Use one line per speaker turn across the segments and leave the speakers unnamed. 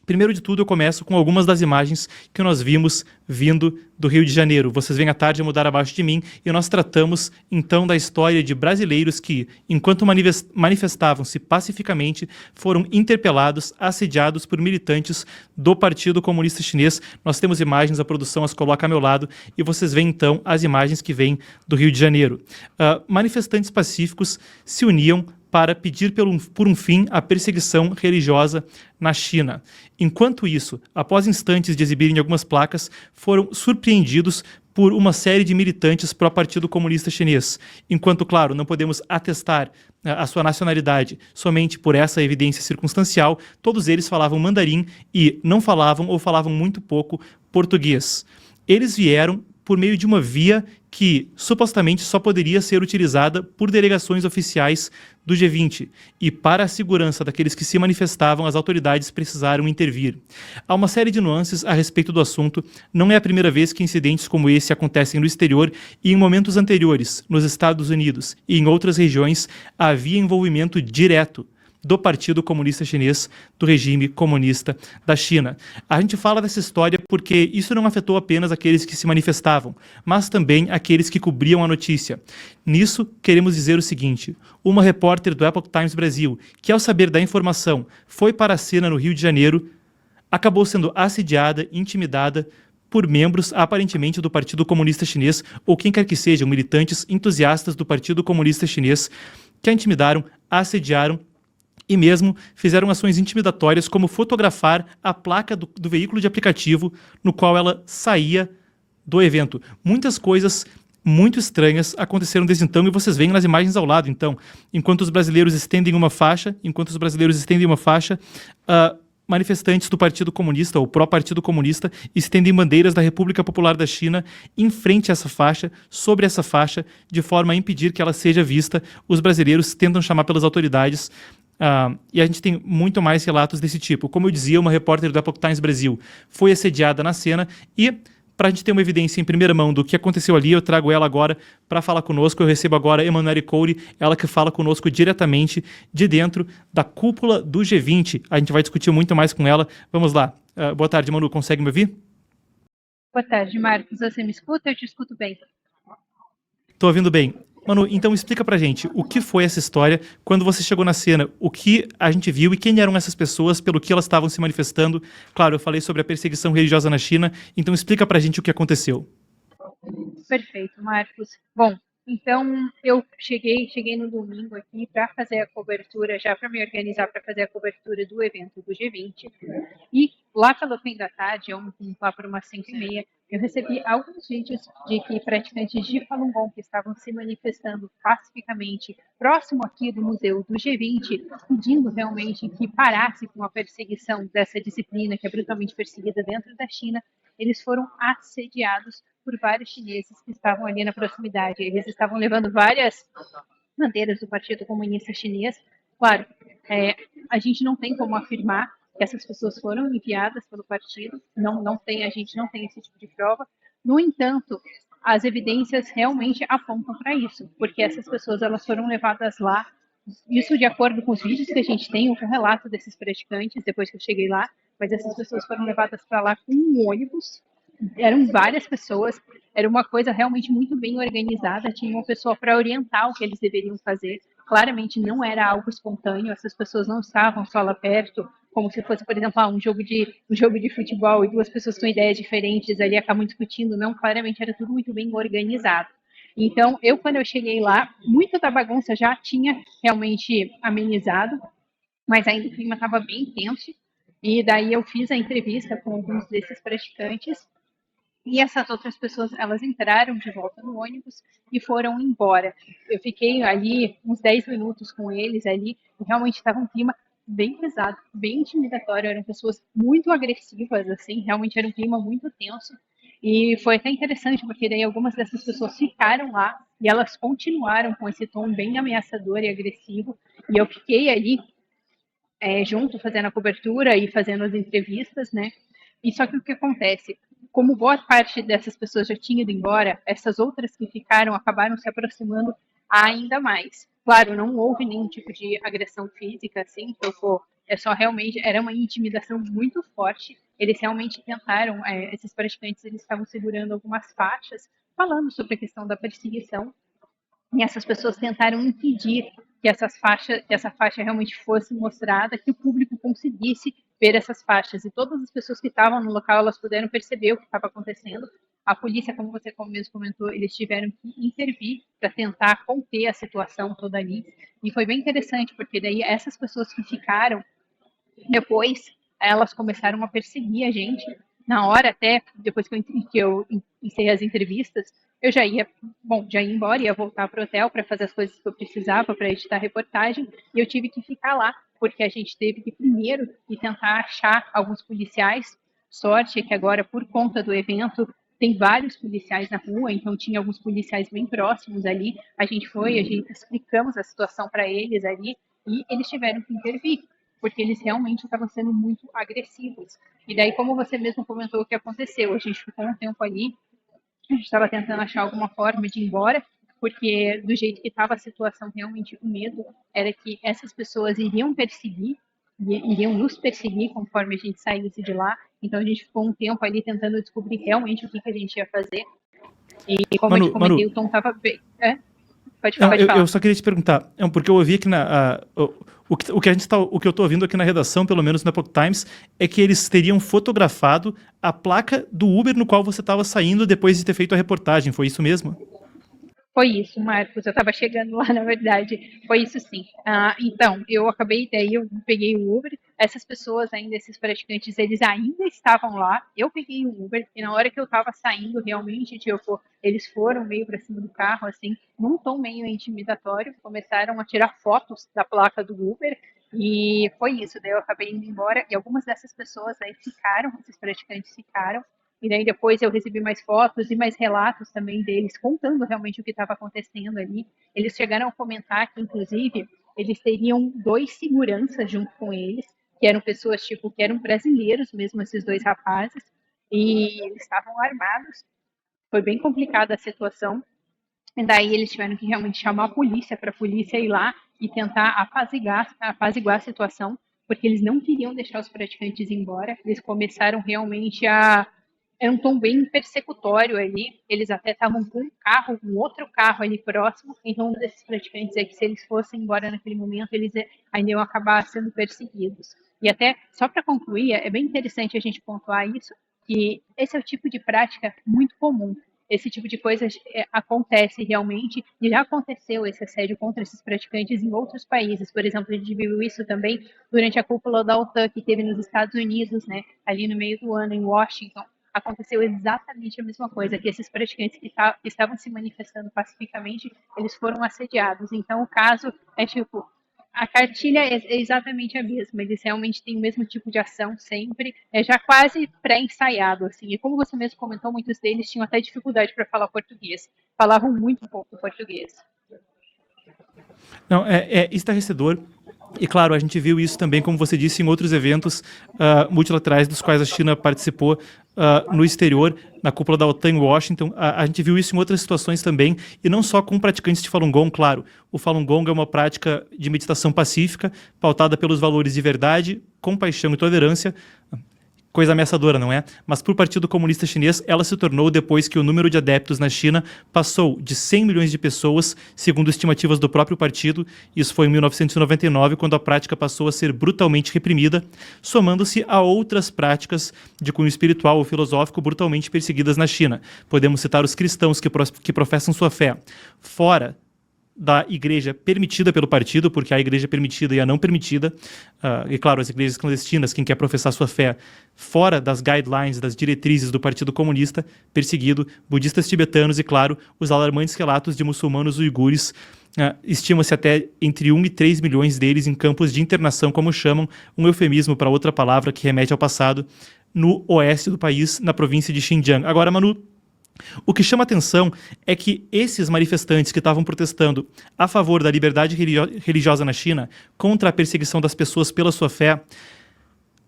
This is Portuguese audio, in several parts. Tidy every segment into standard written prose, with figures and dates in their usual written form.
Primeiro de tudo, eu começo com algumas das imagens que nós vimos vindo do Rio de Janeiro. Vocês veem à tarde a mudar abaixo de mim e nós tratamos, então, da história de brasileiros que, enquanto manifestavam-se pacificamente, foram interpelados, assediados por militantes do Partido Comunista Chinês. Nós temos imagens, a produção as coloca a meu lado e vocês veem, então, as imagens que vêm do Rio de Janeiro. Manifestantes pacíficos se uniam para pedir por um fim à perseguição religiosa na China. Enquanto isso, após instantes de exibirem algumas placas, foram surpreendidos por uma série de militantes pró-Partido Comunista Chinês. Enquanto, claro, não podemos atestar a sua nacionalidade somente por essa evidência circunstancial, todos eles falavam mandarim e não falavam ou falavam muito pouco português. Eles vieram por meio de uma via que supostamente só poderia ser utilizada por delegações oficiais do G20. E para a segurança daqueles que se manifestavam, as autoridades precisaram intervir. Há uma série de nuances a respeito do assunto. Não é a primeira vez que incidentes como esse acontecem no exterior e em momentos anteriores, nos Estados Unidos e em outras regiões, havia envolvimento direto do Partido Comunista Chinês, do regime comunista da China. A gente fala dessa história porque isso não afetou apenas aqueles que se manifestavam, mas também aqueles que cobriam a notícia. Nisso, queremos dizer o seguinte: uma repórter do Epoch Times Brasil, que ao saber da informação foi para a cena no Rio de Janeiro, acabou sendo assediada, intimidada por membros, aparentemente, do Partido Comunista Chinês, ou quem quer que sejam, militantes entusiastas do Partido Comunista Chinês, que a intimidaram, assediaram e mesmo fizeram ações intimidatórias como fotografar a placa do veículo de aplicativo no qual ela saía do evento. Muitas coisas muito estranhas aconteceram desde então e vocês veem nas imagens ao lado. Então, enquanto os brasileiros estendem uma faixa, manifestantes do Partido Comunista ou pró-Partido Comunista estendem bandeiras da República Popular da China em frente a essa faixa, sobre essa faixa, de forma a impedir que ela seja vista. Os brasileiros tentam chamar pelas autoridades. E a gente tem muito mais relatos desse tipo. Como eu dizia, uma repórter do Epoch Times Brasil foi assediada na cena e, para a gente ter uma evidência em primeira mão do que aconteceu ali, eu trago ela agora para falar conosco. Eu recebo agora Emanuele Coure, ela que fala conosco diretamente de dentro da cúpula do G20. A gente vai discutir muito mais com ela. Vamos lá. Boa tarde, Manu. Consegue me ouvir?
Boa tarde, Marcos. Você me escuta? Eu te escuto bem.
Estou ouvindo bem. Manu, então explica pra gente o que foi essa história quando você chegou na cena, o que a gente viu e quem eram essas pessoas, pelo que elas estavam se manifestando. Claro, eu falei sobre a perseguição religiosa na China, então explica pra gente o que aconteceu.
Perfeito, Marcos. Bom, então eu cheguei no domingo aqui para fazer a cobertura, já para me organizar para fazer a cobertura do evento do G20. E lá pelo fim da tarde, lá por umas 5h30, eu recebi alguns vídeos de que praticantes de Falun Gong que estavam se manifestando pacificamente próximo aqui do museu do G20, pedindo realmente que parasse com a perseguição dessa disciplina que é brutalmente perseguida dentro da China. Eles foram assediados por vários chineses que estavam ali na proximidade. Eles estavam levando várias bandeiras do Partido Comunista Chinês. Claro, a gente não tem como afirmar que essas pessoas foram enviadas pelo partido, a gente não tem esse tipo de prova. No entanto, as evidências realmente apontam para isso, porque essas pessoas elas foram levadas lá, isso de acordo com os vídeos que a gente tem, com o relato desses praticantes, depois que eu cheguei lá, mas essas pessoas foram levadas para lá com um ônibus, eram várias pessoas, era uma coisa realmente muito bem organizada, tinha uma pessoa para orientar o que eles deveriam fazer, claramente não era algo espontâneo, essas pessoas não estavam só lá perto, como se fosse, por exemplo, um jogo de futebol e duas pessoas com ideias diferentes ali acabam discutindo, não, claramente era tudo muito bem organizado. Então, quando eu cheguei lá, muita da bagunça já tinha realmente amenizado, mas ainda o clima estava bem tenso, e daí eu fiz a entrevista com alguns desses praticantes, e essas outras pessoas, elas entraram de volta no ônibus e foram embora. Eu fiquei ali uns 10 minutos com eles ali, e realmente estava um clima bem pesado, bem intimidatório, eram pessoas muito agressivas, assim, realmente era um clima muito tenso, e foi até interessante, porque daí algumas dessas pessoas ficaram lá, e elas continuaram com esse tom bem ameaçador e agressivo, e eu fiquei ali junto, fazendo a cobertura e fazendo as entrevistas, né? E só que o que acontece? Como boa parte dessas pessoas já tinha ido embora, essas outras que ficaram acabaram se aproximando ainda mais. Claro, não houve nenhum tipo de agressão física, assim, que eu vou É só realmente, era uma intimidação muito forte. Eles realmente tentaram, esses praticantes, eles estavam segurando algumas faixas, falando sobre a questão da perseguição, e essas pessoas tentaram impedir que essa faixa realmente fosse mostrada, que o público conseguisse ver essas faixas. E todas as pessoas que estavam no local, elas puderam perceber o que estava acontecendo. A polícia, como você mesmo comentou, eles tiveram que intervir para tentar conter a situação toda ali. E foi bem interessante, porque daí essas pessoas que ficaram depois, elas começaram a perseguir a gente. Na hora, até depois que eu encerrei as entrevistas, eu já ia embora, ia voltar para o hotel para fazer as coisas que eu precisava para editar a reportagem, e eu tive que ficar lá, porque a gente teve que primeiro ir tentar achar alguns policiais. Sorte é que agora, por conta do evento, tem vários policiais na rua, então tinha alguns policiais bem próximos ali. A gente explicamos a situação para eles ali, e eles tiveram que intervir, porque eles realmente estavam sendo muito agressivos. E daí, como você mesmo comentou o que aconteceu, a gente ficou um tempo ali, a gente estava tentando achar alguma forma de ir embora, porque do jeito que estava a situação, realmente o medo era que essas pessoas iriam nos perseguir conforme a gente saísse de lá. Então a gente ficou um tempo ali tentando descobrir realmente o que a gente ia fazer. E como eu te comentei, o Tom estava bem. Pode falar.
Eu só queria te perguntar, porque eu ouvi que o que eu estou ouvindo aqui na redação, pelo menos na Epoch Times, é que eles teriam fotografado a placa do Uber no qual você estava saindo depois de ter feito a reportagem. Foi isso mesmo?
Foi isso, Marcos. Eu estava chegando lá, na verdade. Foi isso sim. Então, eu peguei o Uber. Essas pessoas ainda, esses praticantes, eles ainda estavam lá. Eu peguei o Uber e na hora que eu estava saindo, realmente, tipo, eles foram meio para cima do carro, assim, num tom meio intimidatório. Começaram a tirar fotos da placa do Uber. E foi isso. Daí eu acabei indo embora e algumas dessas pessoas aí ficaram, esses praticantes ficaram. E daí depois eu recebi mais fotos e mais relatos também deles, contando realmente o que estava acontecendo ali. Eles chegaram a comentar que, inclusive, eles teriam 2 seguranças junto com eles, que eram pessoas, tipo, que eram brasileiros mesmo, esses 2 rapazes, e eles estavam armados. Foi bem complicada a situação. E daí eles tiveram que realmente chamar a polícia, para a polícia ir lá e tentar apaziguar a situação, porque eles não queriam deixar os praticantes ir embora. Eles começaram realmente era um tom bem persecutório ali. Eles até estavam com um outro carro ali próximo. Então, um desses praticantes é que se eles fossem embora naquele momento, eles ainda iam acabar sendo perseguidos. E até, só para concluir, é bem interessante a gente pontuar isso, que esse é o tipo de prática muito comum. Esse tipo de coisa acontece realmente, e já aconteceu esse assédio contra esses praticantes em outros países. Por exemplo, a gente viu isso também durante a cúpula da OTAN que teve nos Estados Unidos, né, ali no meio do ano, em Washington. Aconteceu exatamente a mesma coisa, que esses praticantes que estavam se manifestando pacificamente, eles foram assediados. Então, o caso é tipo, a cartilha é exatamente a mesma, eles realmente têm o mesmo tipo de ação sempre, é já quase pré-ensaiado, assim. E como você mesmo comentou, muitos deles tinham até dificuldade para falar português, falavam muito pouco português.
Não, é estarrecedor. E claro, a gente viu isso também, como você disse, em outros eventos multilaterais dos quais a China participou no exterior, na cúpula da OTAN em Washington. A gente viu isso em outras situações também, e não só com praticantes de Falun Gong, claro. O Falun Gong é uma prática de meditação pacífica, pautada pelos valores de verdade, compaixão e tolerância. Coisa ameaçadora, não é? Mas para o Partido Comunista Chinês, ela se tornou depois que o número de adeptos na China passou de 100 milhões de pessoas, segundo estimativas do próprio partido. Isso foi em 1999, quando a prática passou a ser brutalmente reprimida, somando-se a outras práticas de cunho espiritual ou filosófico brutalmente perseguidas na China. Podemos citar os cristãos que professam sua fé fora da igreja permitida pelo partido, porque há a igreja permitida e a não permitida, e claro, as igrejas clandestinas, quem quer professar sua fé fora das guidelines, das diretrizes do Partido Comunista, perseguido, budistas tibetanos e, claro, os alarmantes relatos de muçulmanos uigures. Estima-se até entre 1 e 3 milhões deles em campos de internação, como chamam, um eufemismo para outra palavra que remete ao passado, no oeste do país, na província de Xinjiang. Agora, Manu, o que chama atenção é que esses manifestantes que estavam protestando a favor da liberdade religiosa na China, contra a perseguição das pessoas pela sua fé,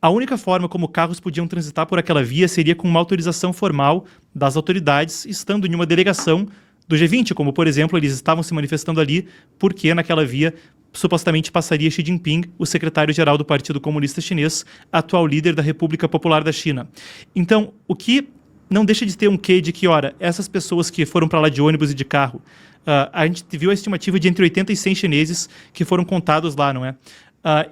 a única forma como carros podiam transitar por aquela via seria com uma autorização formal das autoridades, estando em uma delegação do G20, como, por exemplo, eles estavam se manifestando ali porque naquela via supostamente passaria Xi Jinping, o secretário-geral do Partido Comunista Chinês, atual líder da República Popular da China. Então, o que não deixa de ter um quê de que, ora, essas pessoas que foram para lá de ônibus e de carro, a gente viu a estimativa de entre 80 e 100 chineses que foram contados lá, não é?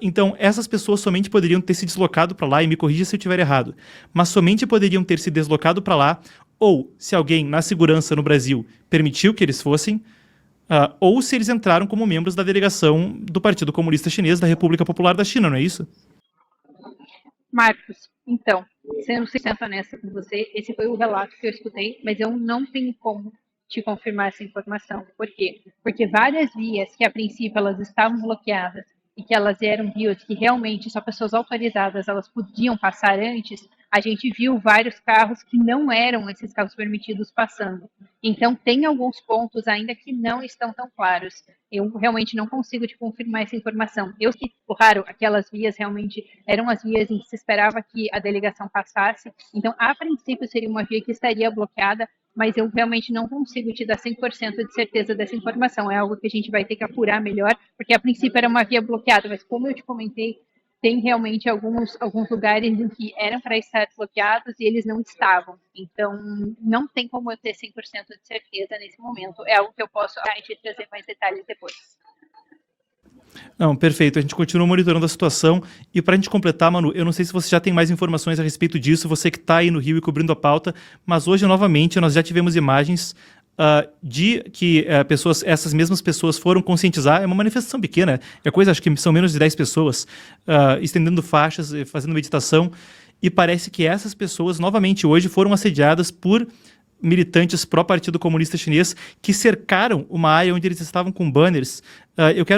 Então, essas pessoas somente poderiam ter se deslocado para lá, e me corrija se eu estiver errado, mas somente poderiam ter se deslocado para lá, ou se alguém na segurança no Brasil permitiu que eles fossem, ou se eles entraram como membros da delegação do Partido Comunista Chinês da República Popular da China, não é isso?
Marcos, então, sendo 100% honesta com você, esse foi o relato que eu escutei, mas eu não tenho como te confirmar essa informação. Por quê? Porque várias vias que a princípio elas estavam bloqueadas e que elas eram vias que realmente só pessoas autorizadas elas podiam passar antes, a gente viu vários carros que não eram esses carros permitidos passando. Então, tem alguns pontos ainda que não estão tão claros. Eu realmente não consigo te confirmar essa informação. Eu que, claro, aquelas vias realmente eram as vias em que se esperava que a delegação passasse. Então, a princípio, seria uma via que estaria bloqueada, mas eu realmente não consigo te dar 100% de certeza dessa informação. É algo que a gente vai ter que apurar melhor, porque a princípio era uma via bloqueada, mas como eu te comentei, tem realmente alguns lugares em que eram para estar bloqueados e eles não estavam. Então, não tem como eu ter 100% de certeza nesse momento. É algo que eu posso te trazer mais detalhes depois.
Não, perfeito. A gente continua monitorando a situação. E para a gente completar, Manu, eu não sei se você já tem mais informações a respeito disso, você que está aí no Rio e cobrindo a pauta, mas hoje, novamente, nós já tivemos imagens de que essas mesmas pessoas foram conscientizar. É uma manifestação pequena, é coisa, acho que são menos de 10 pessoas, estendendo faixas, fazendo meditação, e parece que essas pessoas, novamente hoje, foram assediadas por militantes pró-Partido Comunista Chinês que cercaram uma área onde eles estavam com banners.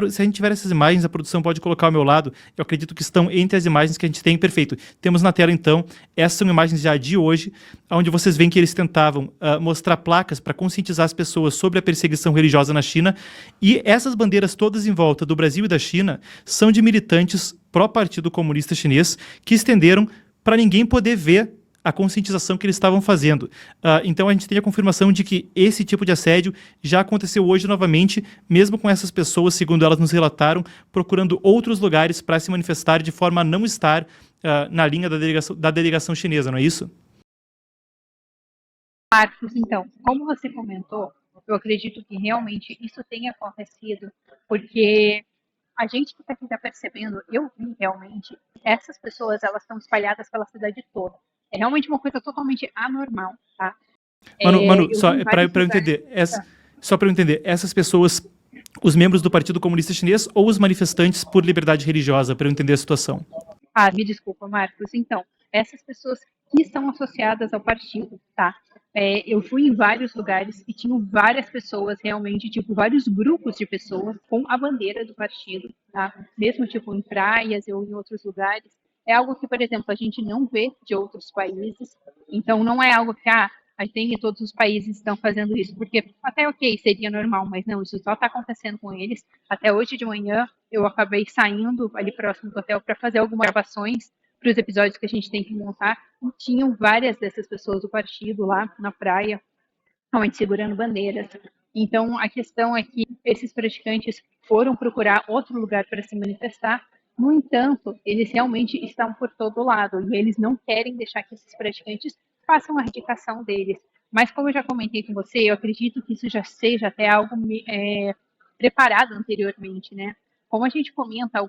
Se a gente tiver essas imagens, a produção pode colocar ao meu lado, eu acredito que estão entre as imagens que a gente tem. Perfeito. Temos na tela, então, essas são imagens já de hoje, onde vocês veem que eles tentavam mostrar placas para conscientizar as pessoas sobre a perseguição religiosa na China, e essas bandeiras todas em volta do Brasil e da China são de militantes pró-Partido Comunista Chinês que estenderam para ninguém poder ver a conscientização que eles estavam fazendo. Então a gente tem a confirmação de que esse tipo de assédio já aconteceu hoje novamente, mesmo com essas pessoas, segundo elas nos relataram, procurando outros lugares para se manifestar de forma a não estar na linha da delegação chinesa, não é isso?
Marcos, então, como você comentou, eu acredito que realmente isso tenha acontecido, porque a gente que está percebendo, eu vi realmente, essas pessoas elas estão espalhadas pela cidade toda. É realmente uma coisa totalmente anormal, tá?
Manu, só para eu entender, só para eu entender, essas pessoas, os membros do Partido Comunista Chinês ou os manifestantes por liberdade religiosa, para eu entender a situação?
Me desculpa, Marcos. Então, essas pessoas que estão associadas ao partido, tá? Eu fui em vários lugares e tinham várias pessoas realmente, tipo, vários grupos de pessoas com a bandeira do partido, tá? Mesmo, tipo, em praias ou em outros lugares. É algo que, por exemplo, a gente não vê de outros países. Então, não é algo que, a gente todos os países estão fazendo isso, porque até ok, seria normal, mas não, isso só está acontecendo com eles. Até hoje de manhã, eu acabei saindo ali próximo do hotel para fazer algumas gravações para os episódios que a gente tem que montar, e tinham várias dessas pessoas do partido lá na praia, realmente segurando bandeiras. Então, a questão é que esses praticantes foram procurar outro lugar para se manifestar. No entanto, eles realmente estão por todo lado e eles não querem deixar que esses praticantes façam a erradicação deles. Mas, como eu já comentei com você, eu acredito que isso já seja até algo preparado anteriormente, né? Como a gente comenta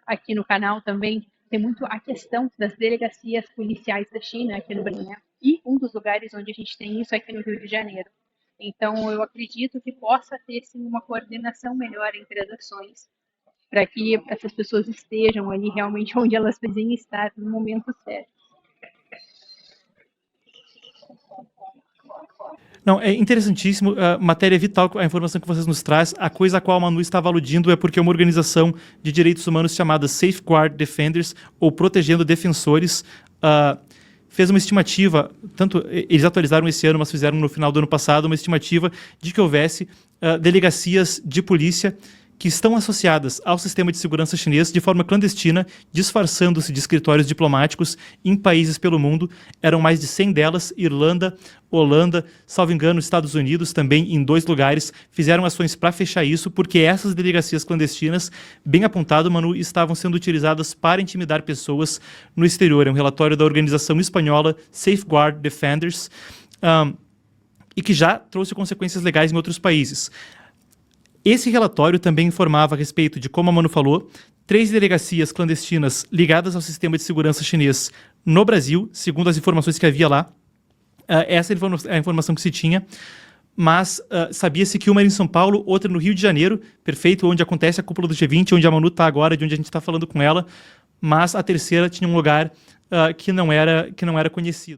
aqui no canal também, tem muito a questão das delegacias policiais da China aqui no Brasil, né? E um dos lugares onde a gente tem isso é aqui no Rio de Janeiro. Então, eu acredito que possa ter, sim, uma coordenação melhor entre as ações, para que essas pessoas estejam ali realmente onde elas precisam estar no momento certo.
Não, é interessantíssimo, matéria vital, a informação que vocês nos traz. A coisa a qual a Manu estava aludindo é porque uma organização de direitos humanos chamada Safeguard Defenders, ou Protegendo Defensores, fez uma estimativa, tanto eles atualizaram esse ano, mas fizeram no final do ano passado, uma estimativa de que houvesse delegacias de polícia que estão associadas ao sistema de segurança chinês de forma clandestina, disfarçando-se de escritórios diplomáticos em países pelo mundo. Eram mais de 100 delas, Irlanda, Holanda, salvo engano, Estados Unidos também em 2 lugares, fizeram ações para fechar isso, porque essas delegacias clandestinas, bem apontado, Manu, estavam sendo utilizadas para intimidar pessoas no exterior. É um relatório da organização espanhola Safeguard Defenders, e que já trouxe consequências legais em outros países. Esse relatório também informava a respeito de, como a Manu falou, 3 delegacias clandestinas ligadas ao sistema de segurança chinês no Brasil, segundo as informações que havia lá. Essa é a informação que se tinha, mas sabia-se que uma era em São Paulo, outra no Rio de Janeiro, perfeito, onde acontece a cúpula do G20, onde a Manu está agora, de onde a gente está falando com ela, mas a terceira tinha um lugar que não era conhecido.